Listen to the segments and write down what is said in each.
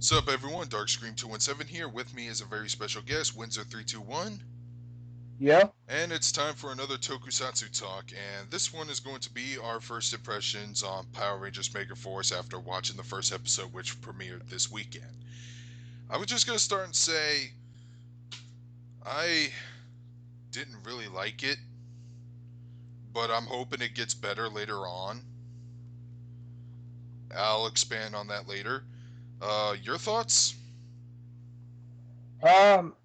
What's up, everyone? Darkscream217 here. With me is a very special guest, Windsor321. Yeah. And it's time for another Tokusatsu talk. And this one is going to be our first impressions on Power Rangers Megaforce after watching the first episode, which premiered this weekend. I was just going to start and say, I didn't really like it, but I'm hoping it gets better later on. I'll expand on that later. Your thoughts? Um,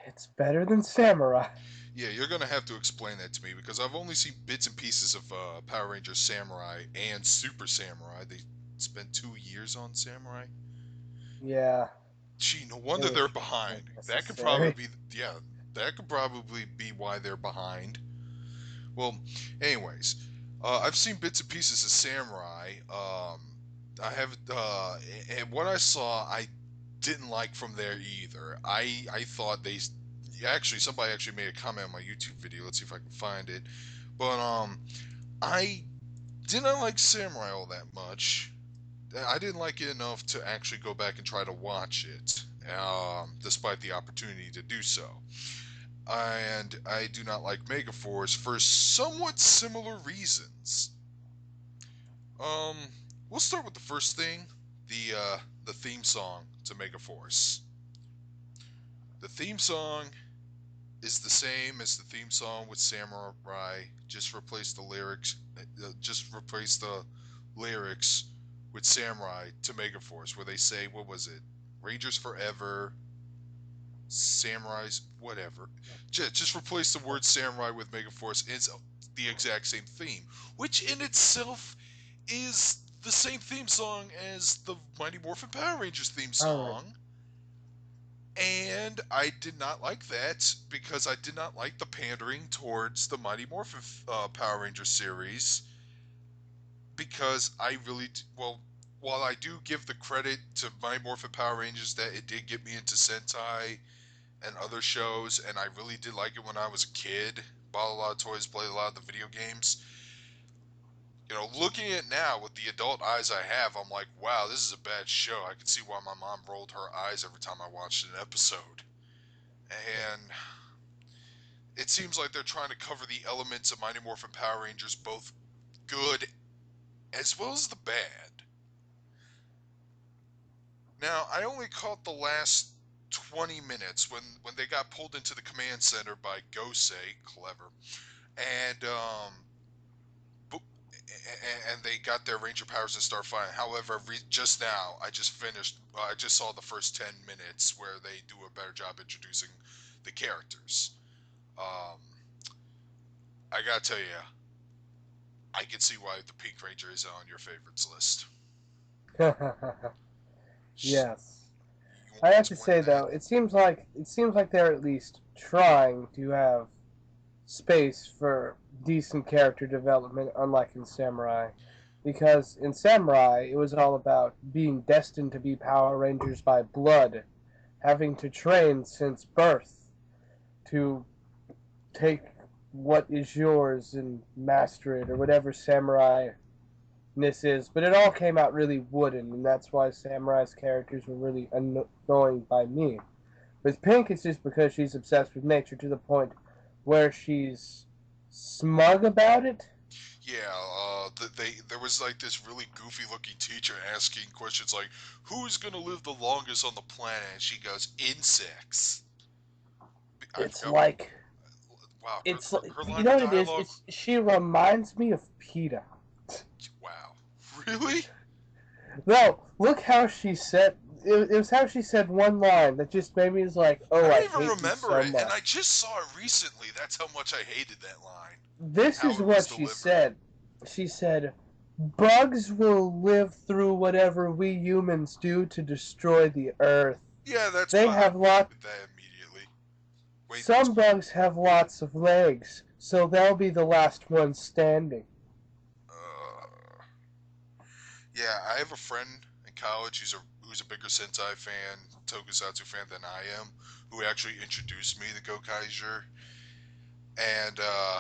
it's better than Samurai. Yeah, you're gonna have to explain that to me because I've only seen bits and pieces of Power Rangers Samurai and Super Samurai. They spent 2 years on Samurai. Yeah, Gee, no it wonder was they're just behind. That could probably unnecessary. be, yeah, that could probably be why they're behind. Well, anyways, I've seen bits and pieces of Samurai. I have, and what I saw, I didn't like from there either. I thought they actually somebody actually made a comment on my YouTube video. Let's see if I can find it. But I didn't like Samurai all that much. I didn't like it enough to actually go back and try to watch it, despite the opportunity to do so. And I do not like Megaforce for somewhat similar reasons. Um, we'll start with the first thing, the theme song to Megaforce. The theme song is the same as the theme song with Samurai. Just replace the lyrics with Samurai to Megaforce, where they say, what was it? Rangers Forever, Samurais, whatever. Just replace the word Samurai with Megaforce. It's the exact same theme, which in itself is the same theme song as the Mighty Morphin Power Rangers theme All right. song. And I did not like that because I did not like the pandering towards the Mighty Morphin Power Rangers series. Because well, while I do give the credit to Mighty Morphin Power Rangers that it did get me into Sentai and other shows, and I really did like it when I was a kid, bought a lot of toys, played a lot of the video games. Looking at it now with the adult eyes I have, I'm like, wow, this is a bad show. I can see why my mom rolled her eyes every time I watched an episode. And it seems like they're trying to cover the elements of Mighty Morphin Power Rangers, both good as well as the bad. Now, I only caught the last 20 minutes when they got pulled into the command center by Gosei, clever, and and they got their ranger powers and start fighting. However, just now I just finished. I just saw the first 10 minutes where they do a better job introducing the characters. Um, I gotta tell you, I can see why the Pink Ranger is on your favorites list. Yes. You want I to have to explain say that? though, it seems like they're at least trying to have space for decent character development, unlike in Samurai. Because in Samurai, it was all about being destined to be Power Rangers by blood, having to train since birth to take what is yours and master it, or whatever samurai ness is. But it all came out really wooden, and that's why Samurai's characters were really annoying by me. With Pink, it's just because she's obsessed with nature to the point where she's smug about it. Yeah, there was like this really goofy looking teacher asking questions like, "Who's gonna live the longest on the planet?" And she goes, "Insects." I It's forgot what. like Wow, it's her you line know of what it is. dialogue. It's she reminds me of PETA. Wow, really? No, look how she said. It was how she said one line that just made me was like, I "Oh, I don't even hate you remember so it, and I much." just saw it recently. That's how much I hated that line and This how is it was what she delivered. said. She said, "Bugs will live through whatever we humans do to destroy the Earth. Yeah, that's They what I have lot. with that immediately. Wait, Some bugs have lots of legs, so they'll be the last ones standing." uh, yeah, I have a friend in college who's a bigger Sentai fan, Tokusatsu fan than I am, who actually introduced me to Gokaiger. And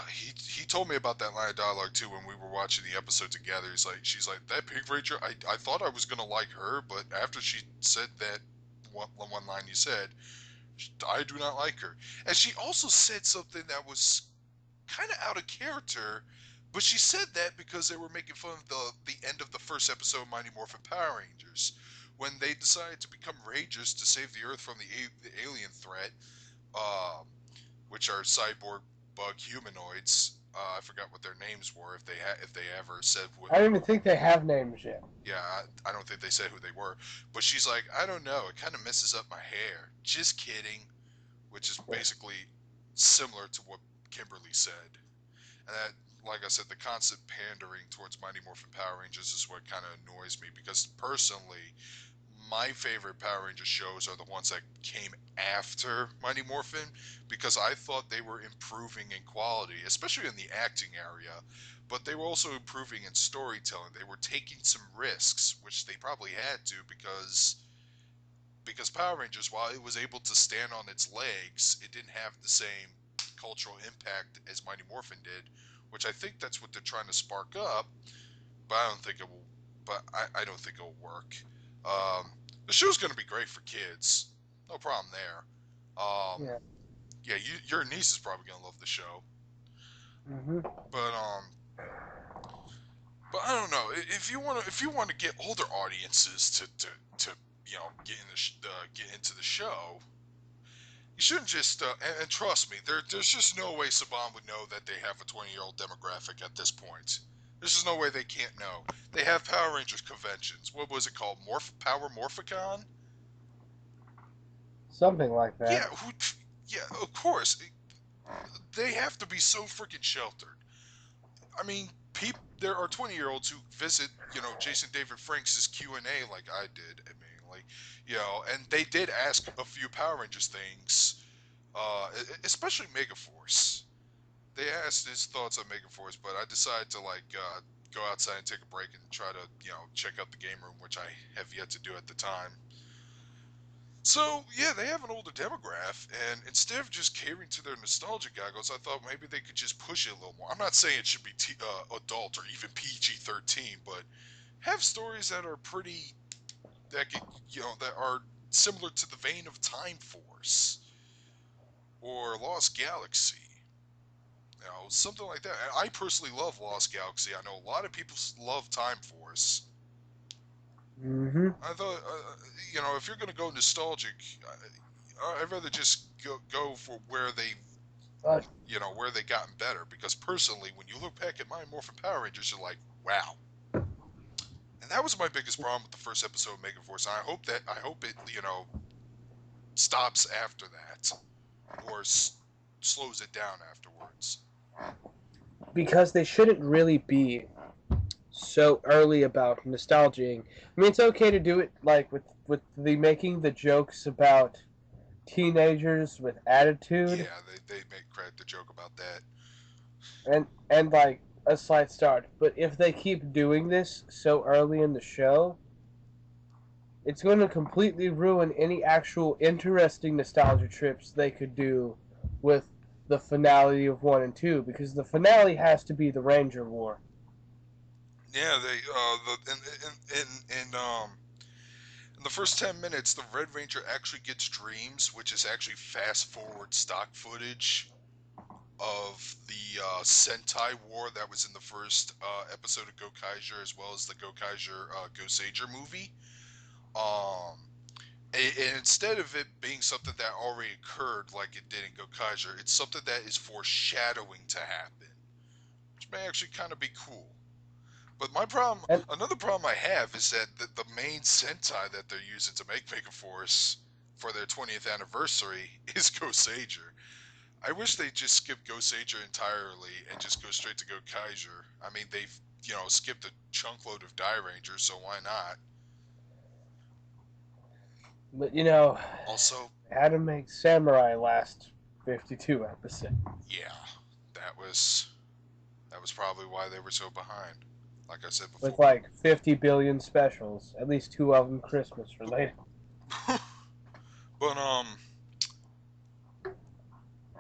he told me about that line of dialogue too when we were watching the episode together. She's like, that Pink Ranger. I thought I was gonna like her, but after she said that one line you said, I do not like her. And she also said something that was kind of out of character, but she said that because they were making fun of the end of the first episode of Mighty Morphin Power Rangers when they decided to become Rangers to save the Earth from the alien threat. Um, which are cyborg bug humanoids. I forgot what their names were if they ever said what. I don't even think they have names yet. Yeah, I don't think they said who they were. But she's like, I don't know. It kind of messes up my hair. Just kidding. Which is basically similar to what Kimberly said. And that, like I said, the constant pandering towards Mighty Morphin Power Rangers is what kind of annoys me because personally, my favorite Power Ranger shows are the ones that came after Mighty Morphin because I thought they were improving in quality, especially in the acting area, but they were also improving in storytelling. They were taking some risks, which they probably had to because Power Rangers, while it was able to stand on its legs, it didn't have the same cultural impact as Mighty Morphin did, which I think that's what they're trying to spark up, but I don't think it will. But I don't think it'll work. Um, the show's going to be great for kids, no problem there. Um, Yeah. yeah, your niece is probably going to love the show, Hmm. but but I don't know if you want to get older audiences to get in get into the show. You shouldn't just and trust me, there's just no way Saban would know that they have a 20-year-old demographic at this point. There's just no way they can't know. They have Power Rangers conventions. What was it called? Power Morphicon? Something like that. Yeah, yeah, of course. They have to be so freaking sheltered. I mean, there are 20-year-olds who visit, Jason David Franks' Q&A like I did. I mean, like, and they did ask a few Power Rangers things, especially Megaforce. They asked his thoughts on Megaforce, but I decided to go outside and take a break and try to check out the game room, which I have yet to do at the time. So yeah, they have an older demographic, and instead of just catering to their nostalgia goggles, I thought maybe they could just push it a little more. I'm not saying it should be adult or even PG-13, but have stories that are pretty that could, that are similar to the vein of Time Force or Lost Galaxy. Something like that. And I personally love Lost Galaxy. I know a lot of people love Time Force. Hmm. I thought, if you're going to go nostalgic, I'd rather just go for where Uh, where they gotten better. Because personally, when you look back at my Morphin Power Rangers, you're like, wow. And that was my biggest problem with the first episode of Megaforce. And I hope it, stops after that, or slows it down afterwards. because they shouldn't really be so early about nostalgia. I mean, it's okay to do it like with the making the jokes about teenagers with attitude Yeah, they make crack the joke about that. and like a slight start. But if they keep doing this so early in the show, it's going to completely ruin any actual interesting nostalgia trips they could do with the finale of 1 and 2 because the finale has to be the Ranger War. Yeah, they in the first 10 minutes, the Red Ranger actually gets dreams, which is actually fast forward stock footage of the Sentai War that was in the first episode of Gokaiger, as well as the Gokaiger Goseiger movie. Um, and instead of it being something that already occurred like it did in Gokaiger, it's something that is foreshadowing to happen, which may actually kind of be cool. But And another problem I have is that the main Sentai that they're using to make Megaforce for their 20th anniversary is Goseiger. I wish they just skipped Goseiger entirely and just go straight to Gokaiger. I mean, they've, skipped a chunk load of Die Rangers, so why not? but Also, had to make Samurai last 52 episodes yeah, that was that was probably why they were so behind. Like I said with before. like 50 billion specials, at least 2 of them Christmas related.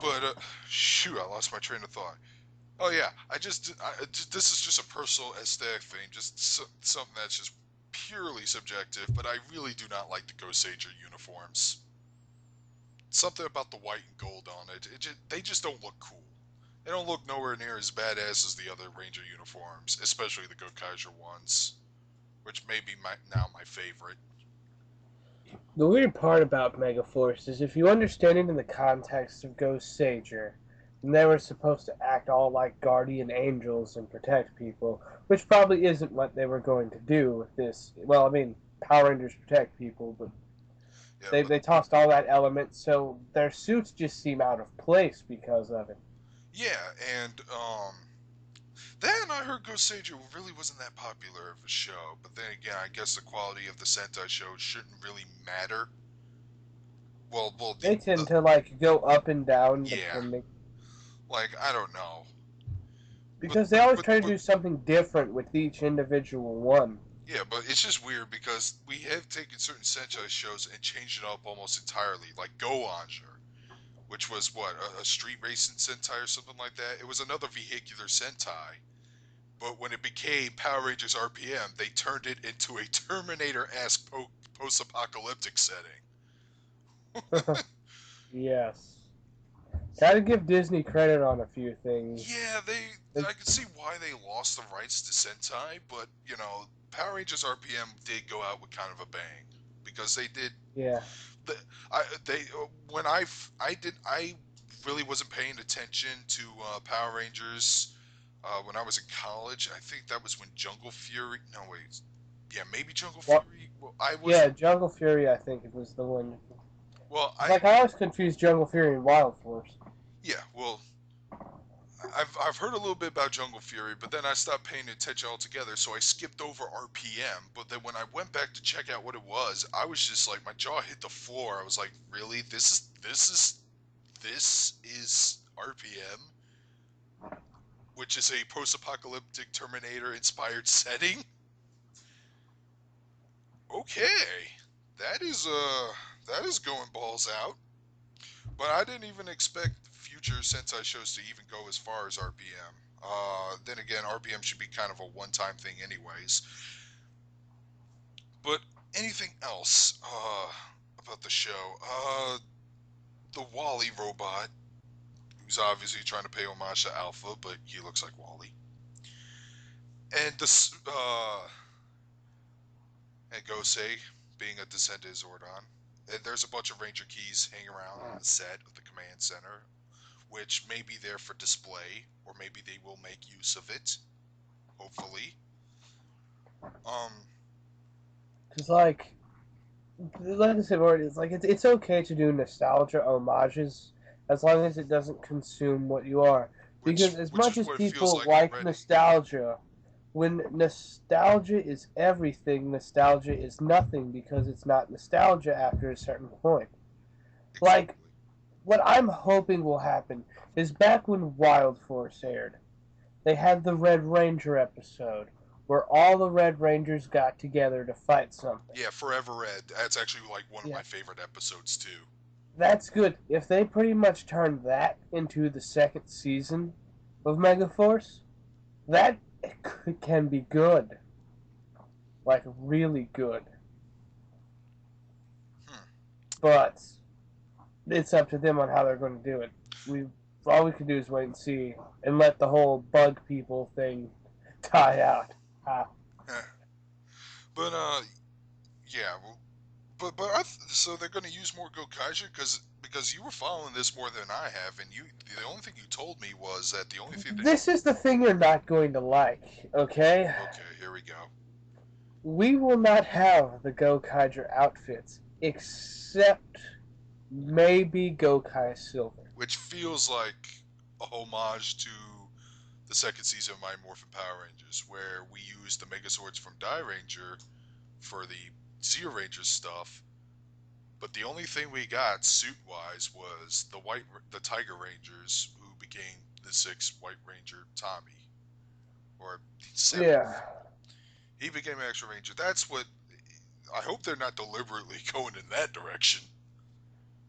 but But shoot, I lost my train of thought. Oh yeah, this is just a personal aesthetic thing, just something that's just purely subjective. But I really do not like the Ghost Sager uniforms. Something about the white and gold on they just don't look cool. They don't look nowhere near as badass as the other Ranger uniforms, especially the Gokaiger ones, which may be now my favorite. The weird part about Megaforce is if you understand it in the context of Ghost Sager, and they were supposed to act all like guardian angels and protect people, which probably isn't what they were going to do with this. Well, I mean, Power Rangers protect people, but Yeah, they tossed all that element, so their suits just seem out of place because of it. yeah, and then I heard Ghost Sager really wasn't that popular of a show. But then again, I guess the quality of the Sentai shows shouldn't really matter. Well, They tend to like go up and down yeah, depending like I don't know, but because they but always but try to but do something different with each individual one. yeah, but it's just weird because we have taken certain Sentai shows and changed it up almost entirely, like Go Onger, which was what a street racing Sentai or something like that. It was another vehicular Sentai, but when it became Power Rangers RPM, they turned it into a Terminator-esque post-apocalyptic setting. Yes. Gotta give Disney credit on a few things. Yeah, It, I could see why they lost the rights to Sentai, but Power Rangers RPM did go out with kind of a bang because they did. yeah. The, I they when I really wasn't paying attention to Power Rangers when I was in college. I think that was when Jungle Fury. No wait, yeah, maybe Jungle Well, Fury. Well, I was yeah, Jungle Fury, I think it was the one. well, It's like I always confuse Jungle Fury and Wild Force. yeah, well, I've heard a little bit about Jungle Fury, but then I stopped paying attention altogether, so I skipped over RPM. But then when I went back to check out what it was, I was just like, my jaw hit the floor. I was like, really? This is RPM, which is a post-apocalyptic Terminator-inspired setting. Okay, that is that is going balls out. But I didn't even expect future Sentai shows to even go as far as RPM. Then again, RPM should be kind of a one-time thing, anyways. But anything else about the show? The Wally robot, who's obviously trying to pay homage to Alpha, but he looks like Wally. And and Gosei being a descendant of Zordon. And there's a bunch of Ranger keys hanging around on the set of the command center, which may be there for display, or maybe they will make use of it. Hopefully. Um, Because, like I said, it's like it's okay to do nostalgia homages as long as it doesn't consume what you are. Because as which much is as what it feels people like like already. nostalgia, when nostalgia is everything, nostalgia is nothing because it's not nostalgia after a certain point. Like, Exactly. what I'm hoping will happen is back when Wild Force aired, they had the Red Ranger episode where all the Red Rangers got together to fight something. Yeah, Forever Red. That's actually like one of Yeah, my favorite episodes too. that's good. If they pretty much turn that into the second season of Megaforce, that can be good. Like, really good. Hmm. But it's up to them on how they're going to do it. We All we can do is wait and see, and let the whole bug people thing die out. Ah. But yeah. Well, but so they're going to use more Gokaiger because you were following this more than I have, and the only thing you told me was that the only thing that This is the thing you're not going to like, okay? okay, here we go. We will not have the Gokaiger outfits, except maybe Gokai Silver. Which feels like a homage to the second season of Mighty Morphin Power Rangers, where we used the Megazords from Die Ranger for the Zero Ranger stuff, but the only thing we got suit-wise was the Tiger Rangers, who became the sixth White Ranger Tommy, or seventh. Yeah. He became an extra Ranger. That's what I hope they're not deliberately going in that direction.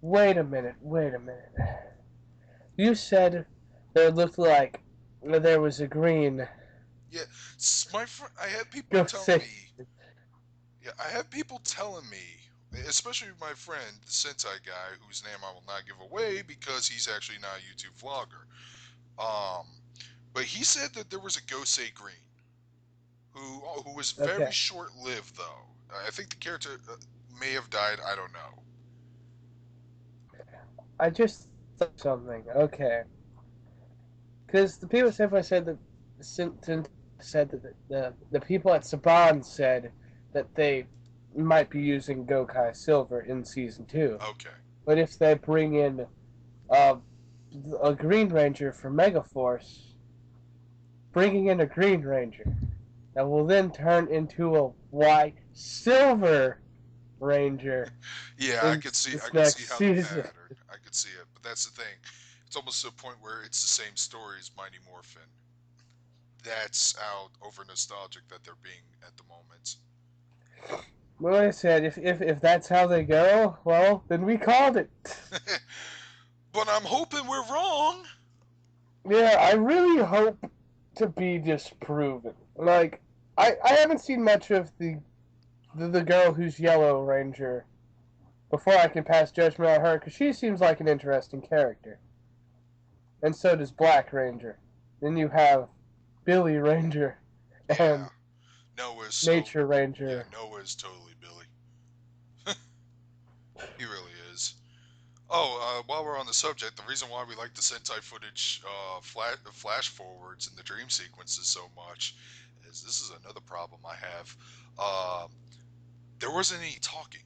Wait a minute, wait a minute. You said that it looked like there was a green Yeah, my friend, I had people telling ghost. me. Yeah, I had people telling me, especially my friend, the Sentai guy, whose name I will not give away because he's actually not a YouTube vlogger. Um, but he said that there was a Gosei Green who was very Okay, short-lived though. I think the character may have died. I don't know. I just thought something. Okay, because the people said that said that the people at Saban said that they might be using Gokai Silver in season 2. Okay. But if they bring in uh, a Green Ranger for Megaforce, bringing in a Green Ranger that will then turn into a white Silver Ranger Yeah, in I this could see next how the season. pattern. I could see it, but that's the thing. It's almost to a point where it's the same story as Mighty Morphin. That's how over nostalgic that they're being at the moment. Well, like I said, if that's how they go, well, then we called it. But I'm hoping we're wrong. Yeah, I really hope to be disproven. Like, I haven't seen much of the girl who's Yellow Ranger before I can pass judgment on her, because she seems like an interesting character. And so does Black Ranger. Then you have Billy Ranger Yeah, and Noah's so Nature yeah, Ranger. Noah is totally Billy. He really is. Oh, while we're on the subject, the reason why we like the Sentai footage, flash forwards and the dream sequences so much is this is another problem I have. Uh, there wasn't any talking.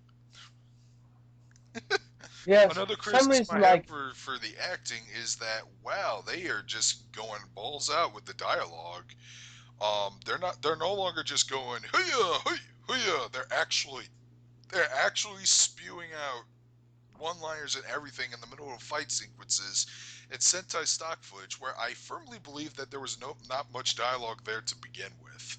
Yeah, for Another some criticism reason, I have like, for the acting is that wow, they are just going balls out with the dialogue. They're no longer just going hooyah hooyah. They're actually spewing out one-liners and everything in the middle of fight sequences. It's Sentai stock footage where I firmly believe that there was not much dialogue there to begin with,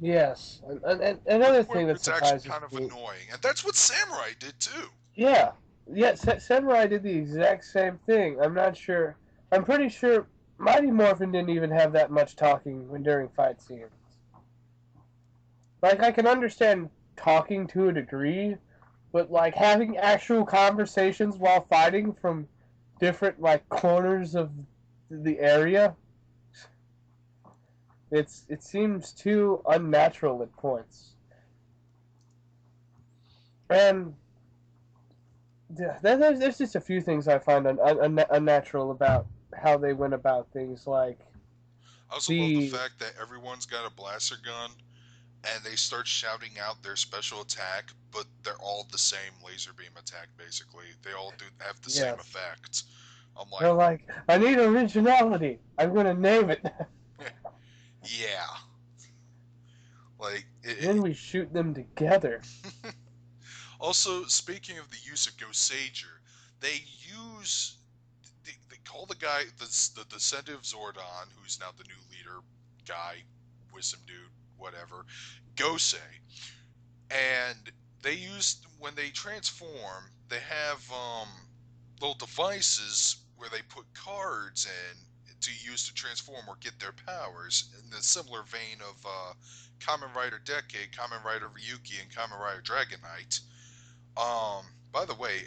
yes. And to the another point thing where that it's actually surprises kind of me, annoying. And that's what Samurai did too. yeah, yeah, Samurai did the exact same thing. I'm not sure. I'm pretty sure Mighty Morphin didn't even have that much talking when during fight scenes. Like, I can understand talking to a degree, but like having actual conversations while fighting from different like corners of the area, it seems too unnatural at points. And there's just a few things I find unnatural about how they went about things, like I also love the the fact that everyone's got a blaster gun and they start shouting out their special attack, but they're all the same laser beam attack basically. They all do have the same yes, effect. I'm they're like, like, I need originality. I'm gonna name it. yeah. Like Then we shoot them together. Also, speaking of the use of Gosager, they use they call the guy the descendant of Zordon, who's now the new leader guy, wisdom dude, whatever, Gosei, and they use when they transform, they have little devices where they put cards in to use to transform or get their powers in the similar vein of Kamen Rider Decade, Kamen Rider Ryuki, and Kamen Rider Dragonite. By the way,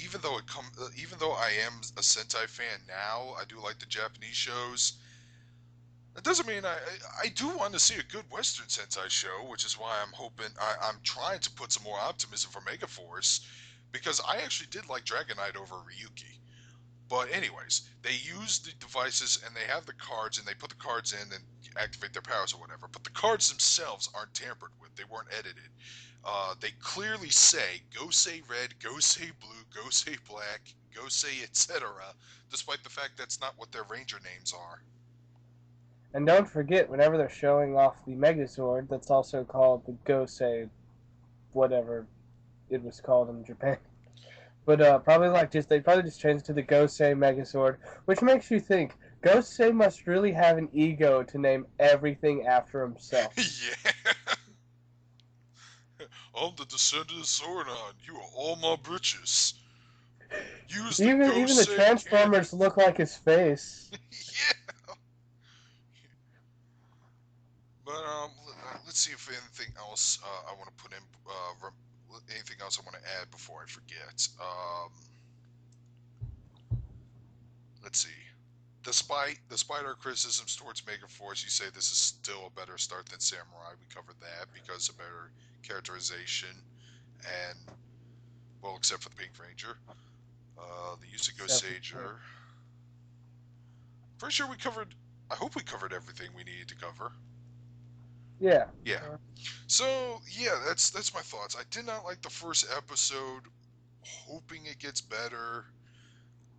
even though I am a Sentai fan now, I do like the Japanese shows. That doesn't mean I do want to see a good Western Sentai show, which is why I'm trying to put some more optimism for Megaforce, because I actually did like Dragonite over Ryuki. But anyways, they use the devices and they have the cards and they put the cards in and activate their powers or whatever. But the cards themselves aren't tampered with; they weren't edited. They clearly say "Go say red," "Go say blue," "Go say black," "Go say etc." Despite the fact that's not what their ranger names are. And don't forget, whenever they're showing off the Megazord, that's also called the Gosei, whatever it was called in Japan. But probably like just they probably just changed it to the Gosei Megazord, which makes you think Gosei must really have an ego to name everything after himself. Yeah, I'm the descendant of Zordon. You are all my britches. Use the Even ghost the save cannon. Transformers look like his face. Yeah. But let's see if anything else I want to put in. Anything else I want to add before I forget. Let's see. Despite our criticisms towards Megaforce, you say this is still a better start than Samurai. We covered that because of better characterization and, well, except for the Pink Ranger, the use of Ghost Except for Pink. Sager. Pretty sure we covered. I hope we covered everything we needed to cover. Yeah. Yeah. So yeah, that's my thoughts. I did not like the first episode. Hoping it gets better.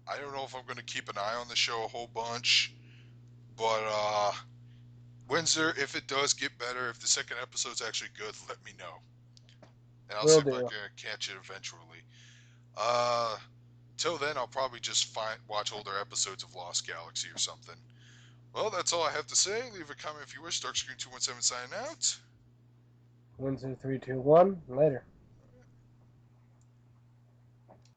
I don't know if I'm going to keep an eye on the show a whole bunch, but when's there? If it does get better, if the second episode's actually good, let me know, and I'll see Will if I do. can catch it eventually. Uh, Till then, I'll probably just watch older episodes of Lost Galaxy or something. Well, that's all I have to say. Leave a comment if you wish. Darkscreen217 signing out. 1, 2, 3, 2, 1. Later.